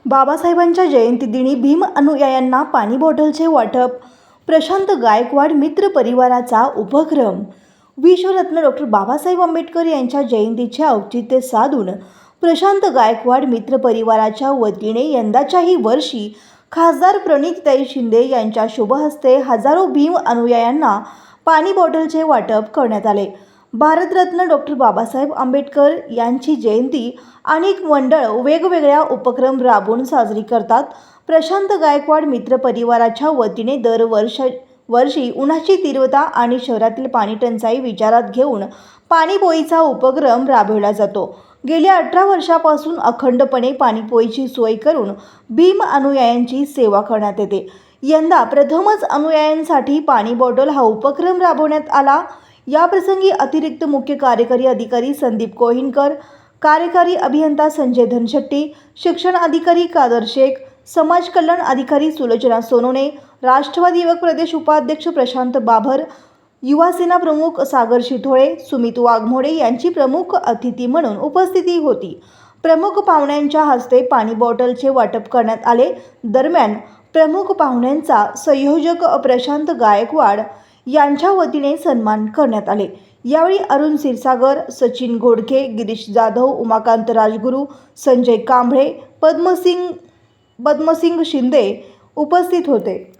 बाबासाहेबांच्या जयंतीदिनी भीम अनुयायांना पाणी बॉटलचे वाटप. प्रशांत गायकवाड मित्र परिवाराचा उपक्रम. विश्वरत्न डॉक्टर बाबासाहेब आंबेडकर यांच्या जयंतीचे औचित्य साधून प्रशांत गायकवाड मित्र परिवाराच्या वतीने यंदाच्याही वर्षी खासदार प्रणितीताई शिंदे यांच्या शुभहस्ते हजारो भीम अनुयायांना पाणी बॉटलचे वाटप करण्यात आले. भारतरत्न डॉक्टर बाबासाहेब आंबेडकर यांची जयंती अनेक मंडळ वेगवेगळ्या उपक्रम राबवून साजरी करतात. प्रशांत गायकवाड मित्र परिवाराच्या वतीने दरवर्षी उन्हाची तीव्रता आणि शहरातील पाणी टंचाई विचारात घेऊन पाणीपोईचा उपक्रम राबवला जातो. गेल्या 18 वर्षापासून अखंडपणे पाणीपोईची सोय करून भीम अनुयायांची सेवा करण्यात येते. यंदा प्रथमच अनुयायांसाठी पाणी बॉटल हा उपक्रम राबवण्यात आला. याप्रसंगी अतिरिक्त मुख्य कार्यकारी अधिकारी संदीप कोहिनकर, कार्यकारी अभियंता संजय धनशेट्टी, शिक्षण अधिकारी कादर शेख, समाज कल्याण अधिकारी सुलोचना सोनोने, राष्ट्रवादी युवक प्रदेश उपाध्यक्ष प्रशांत बाभर, युवा सेना प्रमुख सागर शितोळे, सुमित वाघमोडे यांची प्रमुख अतिथी म्हणून उपस्थिती होती. प्रमुख पाहुण्यांच्या हस्ते पाणी बॉटलचे वाटप करण्यात आले. दरम्यान प्रमुख पाहुण्यांचा संयोजक प्रशांत गायकवाड यांच्या वतीने सन्मान करण्यात आले. यावेळी अरुण क्षीरसागर, सचिन घोडके, गिरीश जाधव, उमाकांत राजगुरू, संजय कांबळे, पद्मसिंग शिंदे उपस्थित होते.